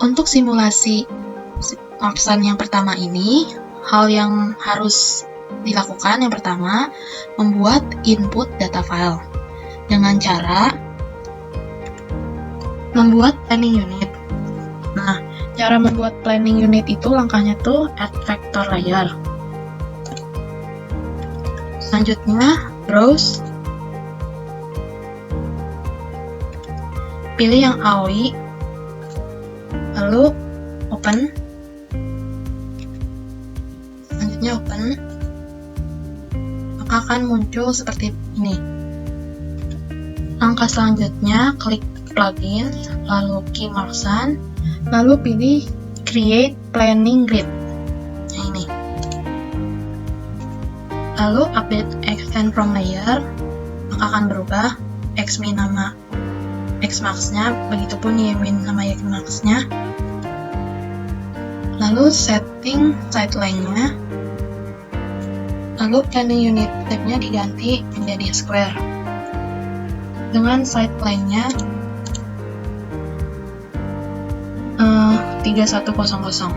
Untuk simulasi Markson yang pertama ini, hal yang harus dilakukan yang pertama, membuat input data file dengan cara membuat planning unit. Nah, cara membuat planning unit itu langkahnya tuh add vector layer. Selanjutnya, browse. Pilih yang AOI, lalu open. Selanjutnya open. Maka akan muncul seperti ini. Langkah selanjutnya, klik plugin, lalu key Markson, lalu pilih create planning grid. Nah, ini. Lalu update extend from layer, maka akan berubah xmin nama xmax-nya, begitupun ymin nama ymax-nya. Lalu setting side length-nya, lalu planning unit type-nya diganti menjadi square dengan side length-nya 3100.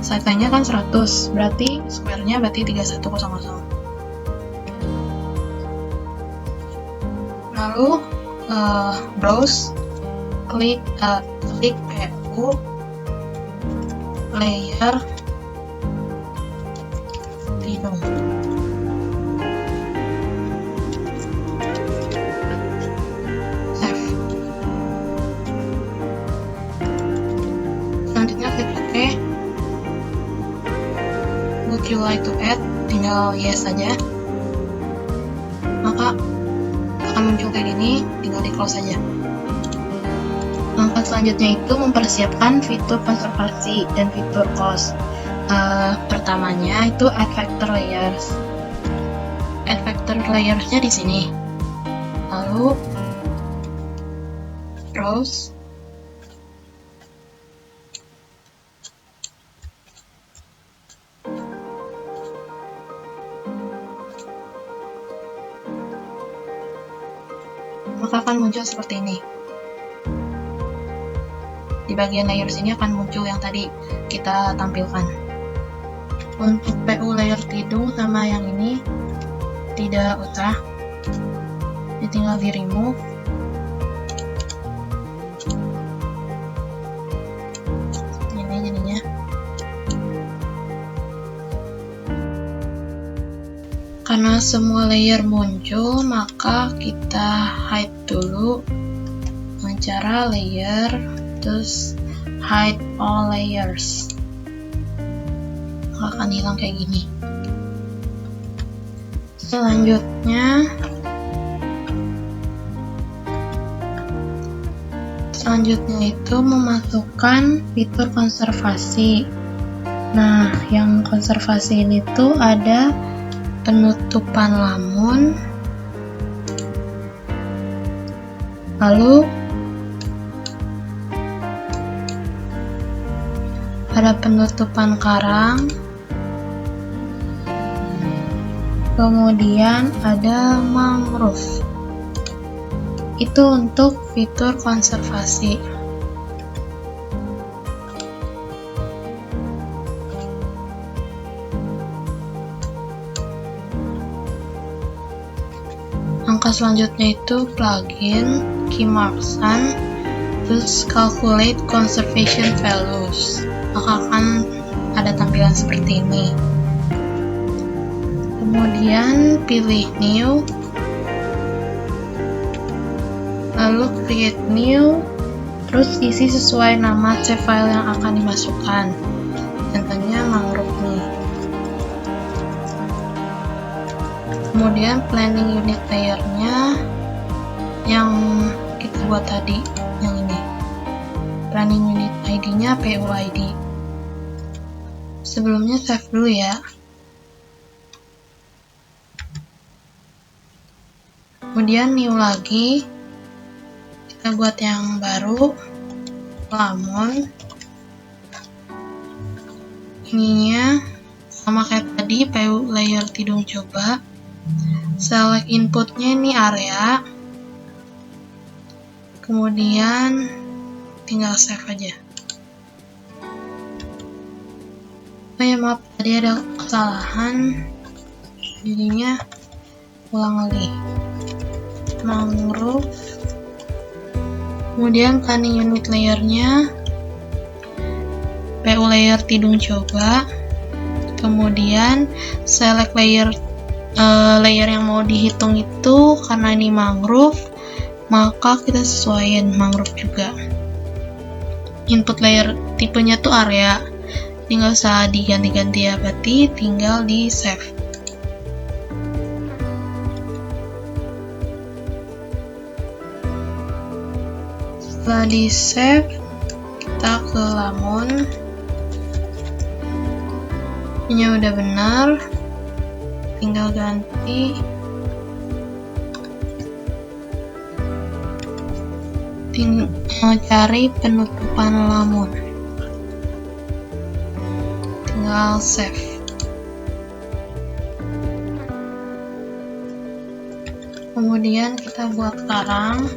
Side length-nya kan 100, berarti square-nya berarti 3100. Lalu browse, klik PU layer tidung. Save. Selanjutnya klik OK. Would you like to add? Tinggal yes saja. Maka akan muncul kayak gini, tinggal di close saja. Langkah selanjutnya itu mempersiapkan fitur konservasi dan fitur cost. Pertamanya itu add vector layers. Add vector layers-nya di sini. Lalu browse. Maka akan muncul seperti ini. Di bagian layer sini akan muncul yang tadi kita tampilkan. Untuk PU layer tidung sama yang ini tidak usah, tinggal di remove. Ini jadinya. Karena semua layer muncul, maka kita hide dulu dengan cara layer, terus hide all layers. Maka akan hilang kayak gini. Selanjutnya itu memasukkan fitur konservasi. Nah, yang konservasi ini tuh ada penutupan lamun, lalu ada penutupan karang, kemudian ada mangrove. Itu untuk fitur konservasi. Langkah selanjutnya itu plugin, key Markson, terus calculate conservation values. Maka akan ada tampilan seperti ini. Kemudian pilih new, lalu create new, terus isi sesuai nama save file yang akan dimasukkan. Contohnya mangrove nih. Kemudian planning unit layernya yang kita buat tadi, yang ini. Planning unit ID-nya PUID. Sebelumnya save dulu ya. Kemudian new lagi, kita buat yang baru, lamon. Ininya sama kayak tadi, PU layer tidung coba. Select inputnya ini area, kemudian tinggal save aja. Oh ya maaf, tadi ada kesalahan, jadinya ulang lagi. Mangrove, kemudian planning unit layernya PU layer tidung coba, kemudian select layer yang mau dihitung itu, karena ini mangrove maka kita sesuaiin mangrove juga. Input layer tipenya tuh area, ini nggak usah diganti-ganti ya, berarti tinggal di save. Setelah di save, kita ke Lamon. Ini udah benar, tinggal ganti. Tinggal cari penutupan Lamon, tinggal save. Kemudian kita buat karang.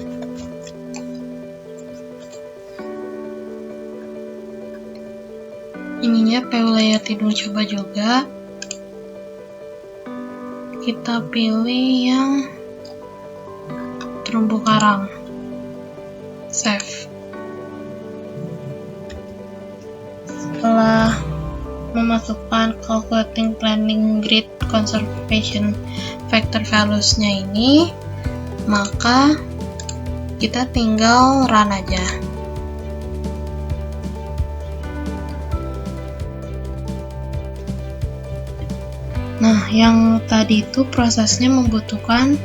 Ininya PU layer tidur coba juga. Kita pilih yang terumbu karang. Save. Setelah memasukkan calculating planning grid conservation factor values-nya ini, maka kita tinggal run aja. Nah, yang tadi itu prosesnya membutuhkan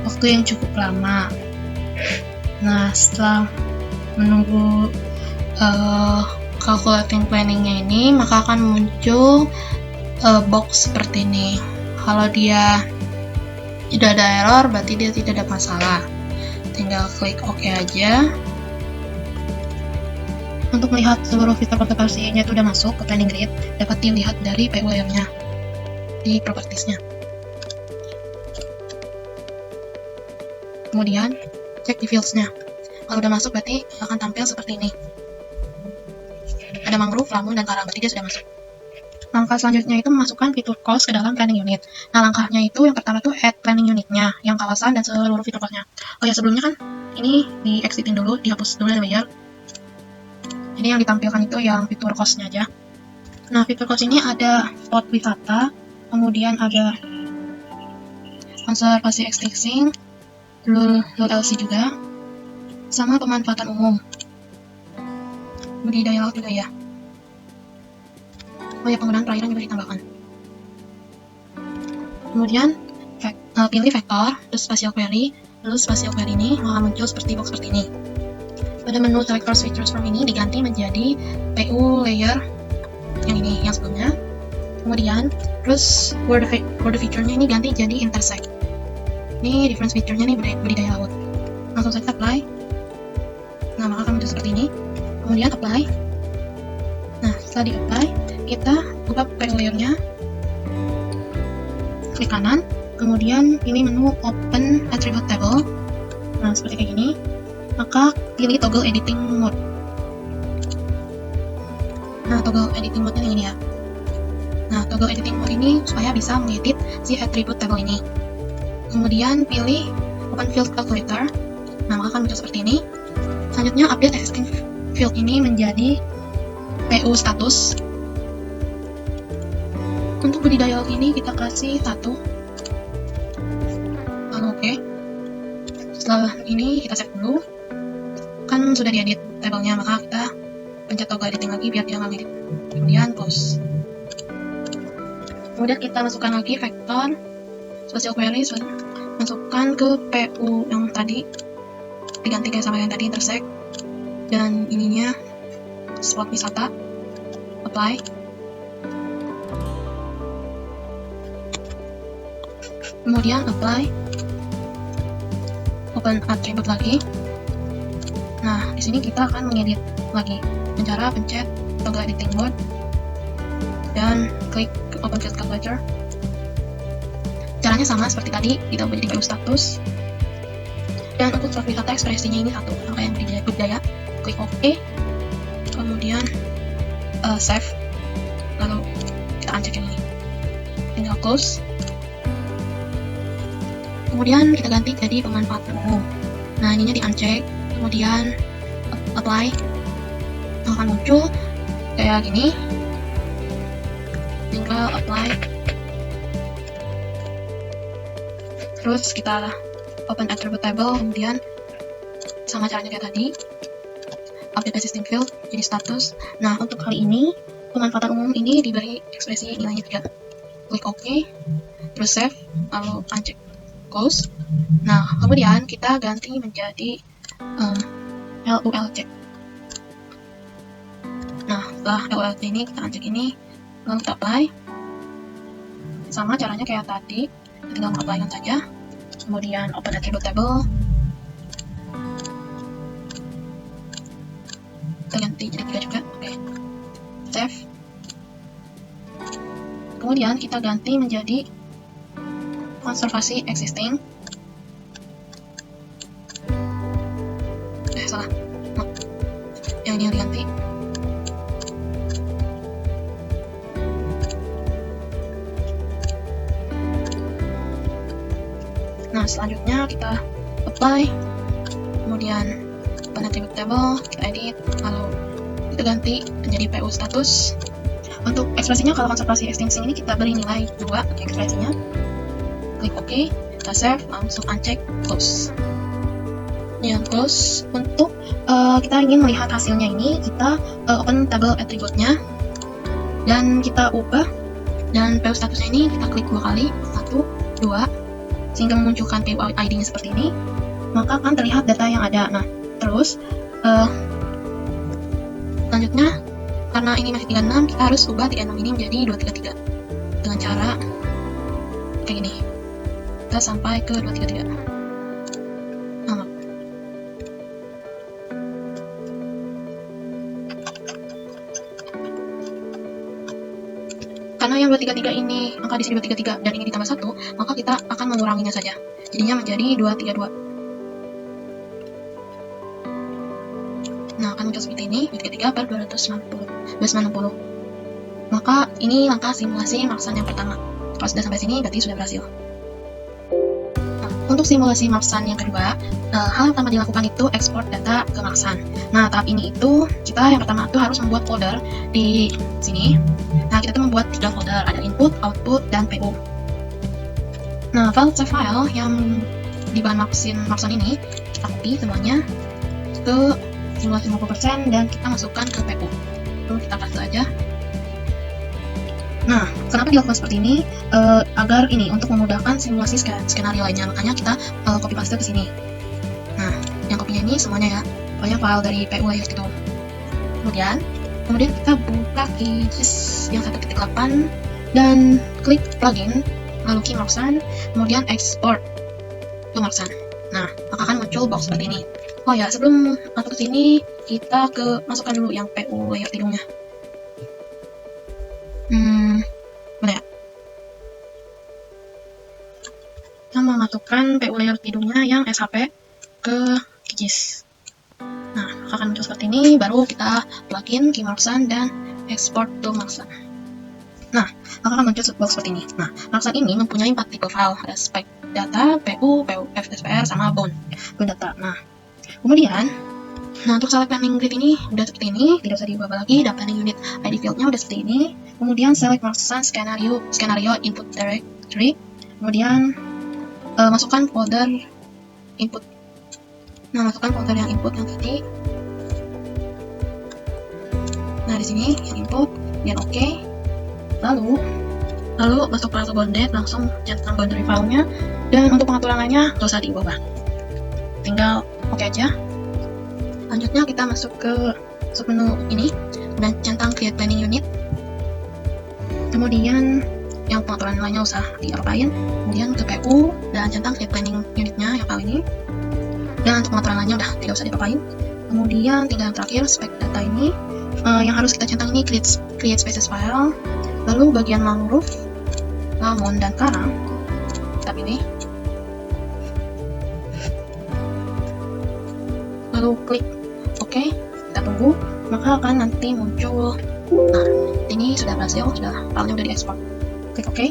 waktu yang cukup lama. Nah, setelah menunggu calculating planningnya ini, maka akan muncul box seperti ini. Kalau dia tidak ada error, berarti dia tidak ada masalah. Tinggal klik OK aja. Untuk melihat seluruh fitur konservasinya itu udah masuk ke planning grid, dapat dilihat dari PU layer-nya di properties-nya. Kemudian cek di fields-nya. Kalau udah masuk berarti akan tampil seperti ini. Ada mangrove, lamon, dan karang, berarti dia sudah masuk. Langkah selanjutnya itu memasukkan fitur cost ke dalam planning unit. Nah, langkahnya itu yang pertama tuh add planning unitnya, yang kawasan dan seluruh fitur cost-nya. Oh ya, sebelumnya kan ini di exitin dulu, dihapus dulu layer. Jadi yang ditampilkan itu yang fitur cost-nya aja. Nah, fitur cost ini ada spot wisata, kemudian ada konservasi extracting, load LC juga, sama pemanfaatan umum. Budidaya laut juga ya. Oh ya, penggunaan perairan juga ditambahkan. Kemudian pilih vektor, terus spatial query, lalu spatial query ini muncul seperti box seperti ini. Pada menu select source features from ini diganti menjadi PU layer yang ini, yang sebelumnya. Kemudian terus word feature-nya ini ganti jadi intersect. Ini difference feature-nya nih budidaya laut. Langsung saja apply. Nah, maka akan muncul seperti ini. Kemudian apply. Nah, setelah di apply, kita buka PU layer-nya. Klik kanan. Kemudian pilih menu open attribute table. Nah, seperti kayak gini. Maka pilih toggle editing mode. Nah, toggle editing mode-nya yang ini ya. Nah, toggle editing mode ini supaya bisa mengedit si attribute table ini. Kemudian pilih open field calculator. Nah, maka akan muncul seperti ini. Selanjutnya update existing field ini menjadi PU status. Untuk budidaya laut ini kita kasih 1. Lalu oke. Setelah ini kita save dulu. Kan sudah diedit tabelnya, maka kita pencet toggle editing lagi biar dia nggak ngedit. Kemudian close. Kemudian kita masukkan lagi vektor spatial query, masukkan ke PU yang tadi, diganti kayak sama yang tadi, intersect, dan ininya spot wisata, apply. Kemudian apply, open attribute lagi. Nah, di sini kita akan mengedit lagi dengan cara pencet toggle editing mode dan klik open field calculator. Caranya sama seperti tadi, kita ubah jadi PU status. Dan untuk slot wisata ekspresinya ini 1, maka yang budidaya, klik OK, kemudian save, lalu uncheck yang ini, tinggal close. Kemudian kita ganti jadi pemanfaatan umum. Nah, ininya di uncheck, kemudian apply, akan muncul kayak gini, tinggal apply. Terus kita open attribute table, kemudian sama caranya kayak tadi, update existing field jadi status. Nah, untuk kali ini pemanfaatan umum ini diberi ekspresi nilainya 3. Klik OK, terus save, lalu uncheck, close. Nah, kemudian kita ganti menjadi LULC. Nah, setelah LULC ini kita uncheck ini, lalu kita apply. Sama caranya kayak tadi, tinggal mengapply-kan saja. Kemudian open attribute table, kita ganti jadi 3 juga. Oke, save. Kemudian kita ganti menjadi konservasi existing. Salah, nah, yang ini yang diganti. Nah, selanjutnya kita apply, kemudian open attribute table, kita edit, lalu kita ganti menjadi PU status. Untuk ekspresinya, kalau konservasi extinction ini kita beri nilai 2 ekspresinya. Klik OK, kita save, langsung uncheck, close. Ya, close. Untuk kita ingin melihat hasilnya ini, kita open table attribute-nya dan kita ubah, dan PU statusnya ini kita klik 2 kali, 1, 2, sehingga memunculkan PU ID-nya seperti ini, maka akan terlihat data yang ada. Nah, terus selanjutnya, karena ini masih 36, kita harus ubah 36 ini menjadi 233 dengan cara kayak gini. Kita sampai ke 233. Nah, karena yang 233 ini, angka di sini 233 dan ini ditambah 1, maka kita akan menguranginya saja. Jadinya menjadi 232. Nah, akan muncul seperti ini, 233 per 260. Maka ini langkah simulasi Marksan yang pertama. Kalau sudah sampai sini, berarti sudah berhasil. Nah, untuk simulasi Marksan yang kedua, hal yang pertama dilakukan itu ekspor data ke Marksan. Nah, tahap ini itu, kita yang pertama itu harus membuat folder di sini. Nah, kita tuh membuat 3 folder, ada input, output, dan PO. Nah, file yang di bahan Marksan ini, kita copy semuanya ke simulasi 50% dan kita masukkan ke PO. Lalu kita paste aja. Nah, kenapa dilakukan seperti ini? Agar ini untuk memudahkan simulasi skenario lainnya, makanya kita copy paste ke sini. Nah, yang kopinya ini semuanya ya, pokoknya file dari PO layers gitu. Kemudian kita buka QGIS yang 1.8 dan klik plugin, lalu key Marksan, kemudian export to Marksan. Nah, maka akan muncul box seperti ini. Oh ya, sebelum masuk ke sini, kita masukkan dulu yang PO layer tidungnya. Mana ya? Kita memasukkan PO layer tidungnya yang SHP ke QGIS. Nah, akan muncul seperti ini, baru kita plugin key Marksan dan export to Marksan. Nah, akan muncul box seperti ini. Nah, Marksan ini mempunyai 4 tipe file, ada spec data, PU, FSPR, sama bound data. Nah, kemudian, untuk select planning grid ini udah seperti ini, tidak usah diubah lagi. Dan planning unit ID field-nya udah seperti ini. Kemudian select Marksan scenario input directory. Kemudian masukkan folder input. Nah, masukkan folder yang input yang tadi. Nah, di sini yang input, dan oke. Lalu masuk file bounded, langsung centang boundary file-nya. Dan untuk pengaturan lainnya nggak usah diubah, tinggal oke aja. Lanjutnya kita masuk ke submenu ini dan centang create planning unit. Kemudian yang pengaturan lainnya usah diapain. Kemudian ke PU dan centang create planning unitnya yang kali ini. Dan untuk pengaturan lainnya udah tidak usah diapain. Kemudian tinggal yang terakhir spek data ini. Yang harus kita centang ini create species file. Lalu bagian mangrove, lamon, dan karang kita pilih. Lalu klik OK, kita tunggu, maka akan nanti muncul Nah, ini sudah berhasil, filenya udah diekspor. Klik OK,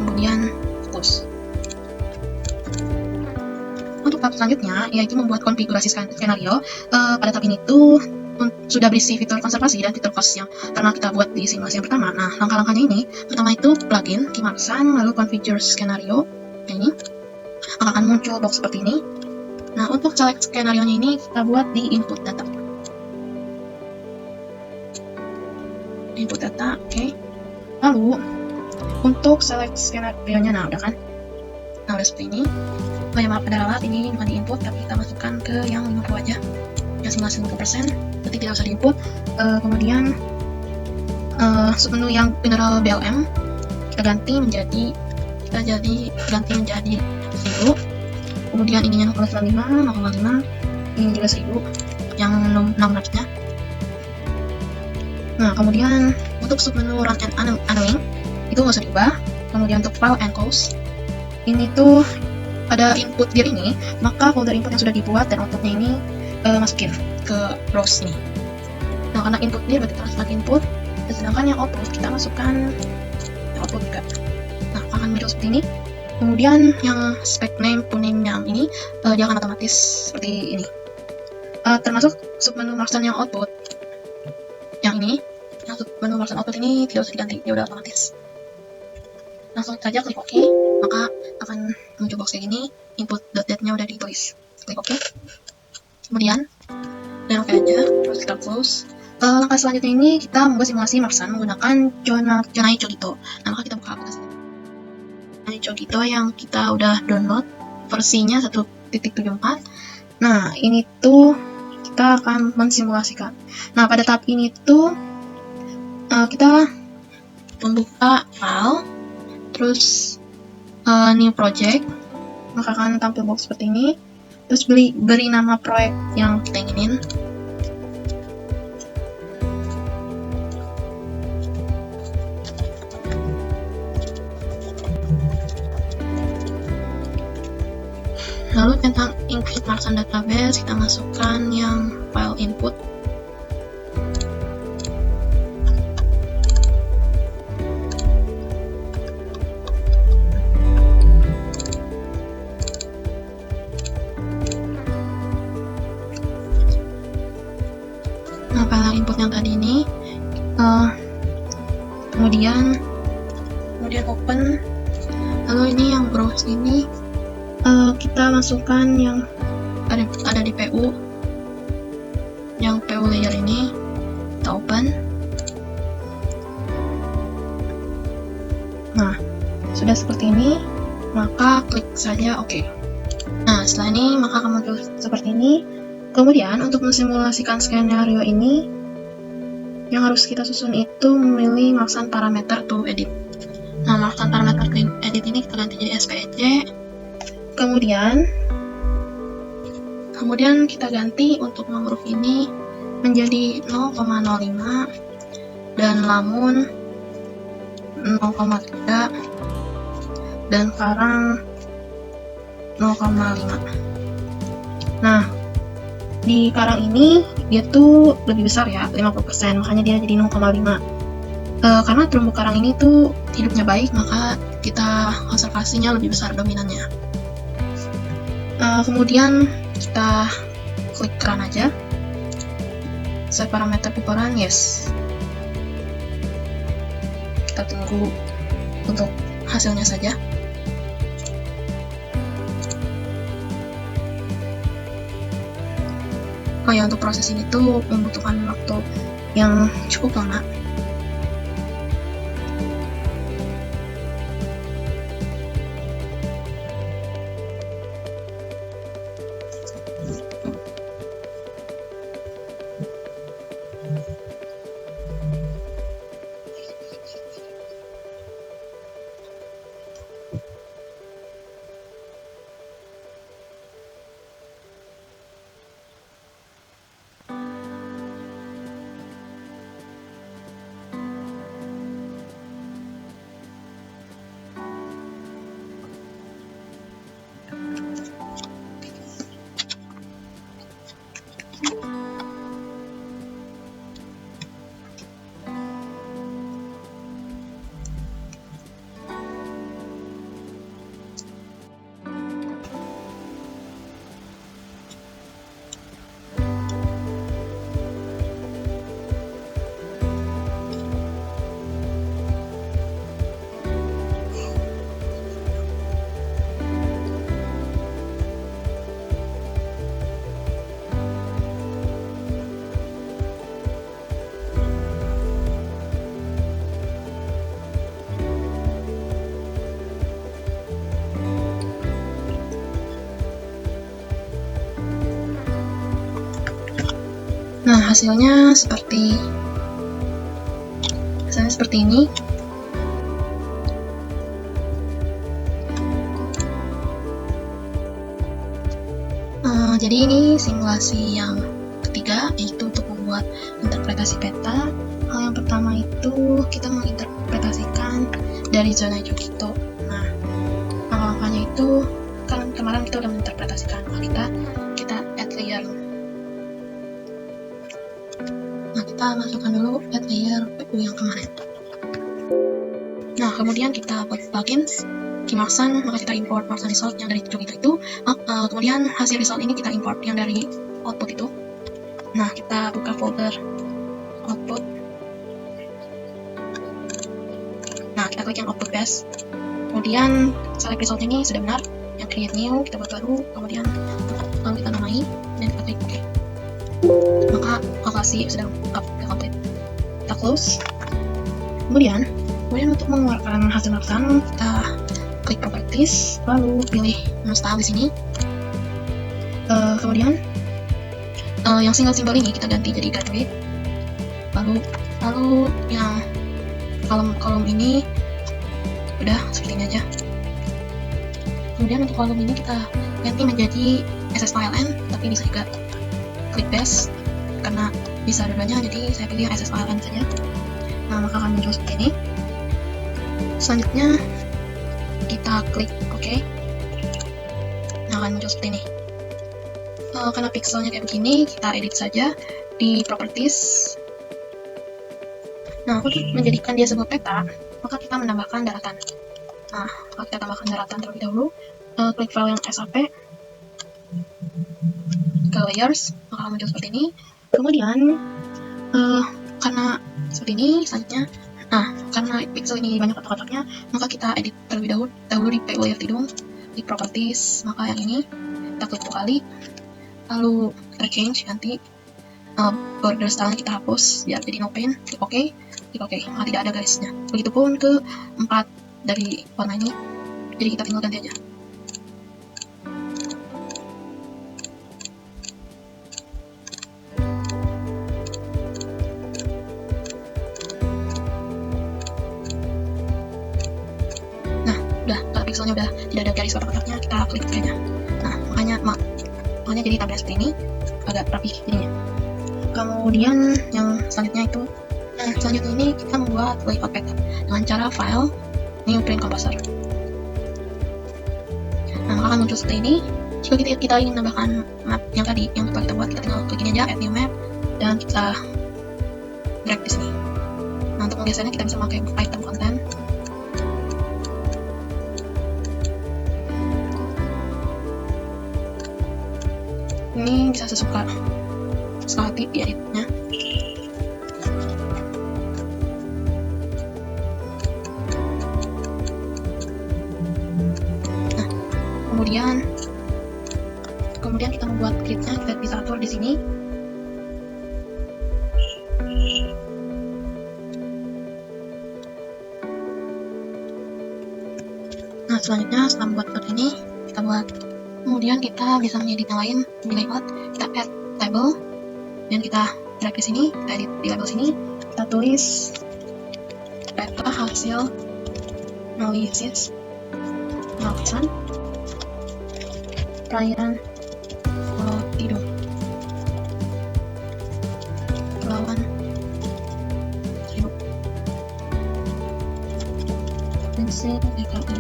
kemudian close. Untuk tahap selanjutnya, yaitu membuat konfigurasi skenario. Pada tahap ini tuh sudah berisi fitur konservasi dan fitur cost yang pernah kita buat di simulasi yang pertama. Nah, langkah-langkahnya ini, pertama itu plugin, Kimarsan, lalu configure skenario. Ini akan muncul box seperti ini. Nah, untuk select skenario-nya ini kita buat di input data. Input data, oke. Lalu untuk select skenario-nya, nah udah kan? Nah, udah seperti ini. Oh ya, maaf, ada ralat, ini bukan di input, tapi kita masukkan ke yang 50 aja. Yang simulasi 50%, berarti tidak usah di input. Kemudian submenu yang mineral BLM kita ganti menjadi 1000. Kemudian ininya 0,95, ini juga 1000 yang 600 nya. Nah, kemudian untuk submenu run and annoying itu nggak usah diubah. Kemudian untuk file and cost ini tuh ada input dir ini, maka folder input yang sudah dibuat dan outputnya ini masukin ke browse ini. Nah, karena input dir berarti transfer input, sedangkan yang output kita masukkan output juga. Nah, akan muncul seperti ini. Kemudian yang spec name to name yang ini dia akan otomatis seperti ini. Termasuk submenu markdown yang output yang ini, yang submenu markdown output ini tidak usah diganti, dia udah otomatis. Langsung saja klik OK, maka akan muncul box kayak gini. Input.date-nya udah ditulis. Klik OK. Kemudian dan OK aja, terus kita close. Langkah selanjutnya ini kita membuat simulasi Marksan menggunakan Jonai Cogito. Nah, maka kita buka aplikasi Jonai Cogito yang kita udah download, versinya 1.74. Nah, ini tuh kita akan mensimulasikan. Nah, pada tahap ini tuh kita membuka file, terus new project, maka akan tampil box seperti ini. Terus beri nama proyek yang kita inginin. Lalu tentang include Marksan database, kita masukkan yang file input. Nah, file input yang tadi ini, kemudian open. Lalu ini yang browse ini kita masukkan yang ada di PU, yang PU layer ini kita open. Nah, sudah seperti ini, maka klik saja OK. Nah, setelah ini maka akan muncul seperti ini. Kemudian untuk mensimulasikan skenario ini, yang harus kita susun itu memilih Marksan parameter to edit. Nah, Marksan parameter to edit ini kita ganti jadi SPEC. Kemudian kita ganti untuk mangrove ini menjadi 0,05 dan lamun 0,3 dan karang 0,5. Nah, di karang ini dia tuh lebih besar ya, 50%, makanya dia jadi 0,5. Karena terumbu karang ini tuh hidupnya baik, maka kita konservasinya lebih besar dominannya. Kemudian kita klik run aja. Set parameter piperan, yes. Kita tunggu untuk hasilnya saja. Oh ya, untuk proses ini tuh membutuhkan waktu yang cukup lama. Nah, hasilnya seperti ini. Jadi ini simulasi yang ketiga, yaitu untuk membuat interpretasi peta. Hal yang pertama itu kita menginterpretasikan dari zona hijau gitu. Nah, langkah-langkahnya itu kan kemarin kita udah menginterpretasikan, kita add layer. Nah, kita masukkan dulu add layer PU yang kemarin. Nah, kemudian kita buat plugins Markson, maka kita import Markson result yang dari hijau itu. Kemudian hasil result ini kita import yang dari output itu. Nah, kita buka folder output. Nah, kita klik yang output base. Kemudian select result ini sudah benar. Yang create new, kita buat baru. Kemudian lalu kita namai dan kita klik OK. Maka kalkulasi sudah complete. Kita close. Kemudian untuk mengeluarkan hasil Markson, kita klik properties, lalu pilih style di sini. Kemudian yang single symbol ini kita ganti jadi graduate. Lalu yang kolom ini udah seperti ini aja. Kemudian untuk kolom ini kita ganti menjadi SSFILN, tapi bisa juga klik base karena bisa dua-duanya, jadi saya pilih SSFILN saja. Nah, maka akan muncul seperti ini. Selanjutnya kita klik OK. Nah, akan muncul seperti ini. Karena pixelnya kayak begini, kita edit saja di properties. Nah, untuk menjadikan dia sebuah peta, maka kita menambahkan daratan. Nah, maka kita tambahkan daratan terlebih dahulu. Klik file yang SAP, ke layers, maka akan muncul seperti ini. Kemudian karena seperti ini, selanjutnya karena pixel ini banyak kotak-kotaknya, maka kita edit terlebih dahulu di PU layer tidung, di properties, maka yang ini kita klik 2 kali, lalu kita change, ganti border style kita hapus biar jadi no paint, klik OK, maka tidak ada garisnya. Begitupun ke 4 dari warna ini, jadi kita tinggal ganti aja. Pixelnya udah tidak ada garis kotak-kotaknya, kita klik aja. Nah, makanya jadi tampilan seperti ini, agak rapi jadinya. Kemudian yang selanjutnya ini kita membuat layout peta dengan cara file new print composer. Nah, maka akan muncul seperti ini. Jika kita ingin menambahkan map yang tadi yang kita buat, kita tinggal klik ini aja, add new map, dan kita drag di sini. Nah, untuk menggesernya kita bisa pakai item content. Ini bisa sesuka hati di editnya. Nah, kemudian kita membuat gridnya, kita bisa atur di sini. Nah, selanjutnya setelah membuat seperti ini, kita buat. Kemudian kita bisa mengedit yang lain di layout, kita add label dan kita drag di sini, kita edit di label sini, kita tulis peta hasil analisis Markson perayaan tidung lawan Ibu Prinsip DKI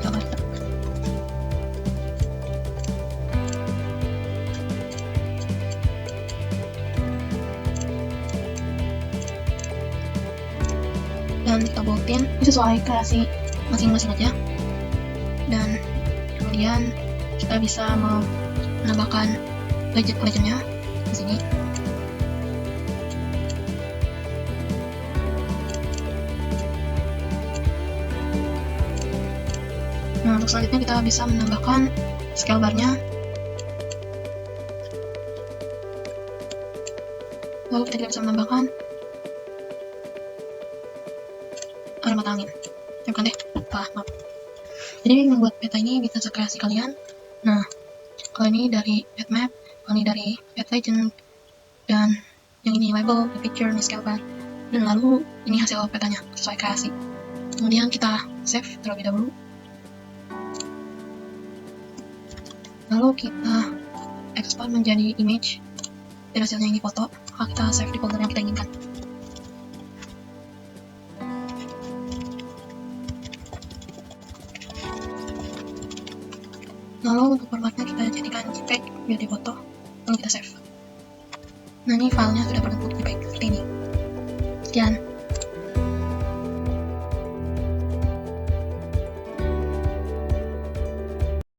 Jakarta. Dan kita boltin sesuai kreasi masing-masing aja. Dan kemudian kita bisa menambahkan legend-legendnya di sini. Nah, untuk selanjutnya kita bisa menambahkan scale bar-nya. Lalu kita bisa menambahkan arah mata angin. Bukan deh, maaf. Jadi membuat peta ini bisa sekreasi kalian. Nah, kalau ini dari add map, kalau ini dari add legend, dan yang ini label, the picture, ini scale bar, dan lalu ini hasil petanya sesuai kreasi. Kemudian kita save terlebih dahulu, lalu kita export menjadi image, dan hasilnya ini foto. Kita save di folder yang kita inginkan. Lalu untuk formatnya kita jadikan JPEG jadi foto, lalu kita save. Nah, ini filenya sudah berbentuk JPEG seperti ini. Sekian.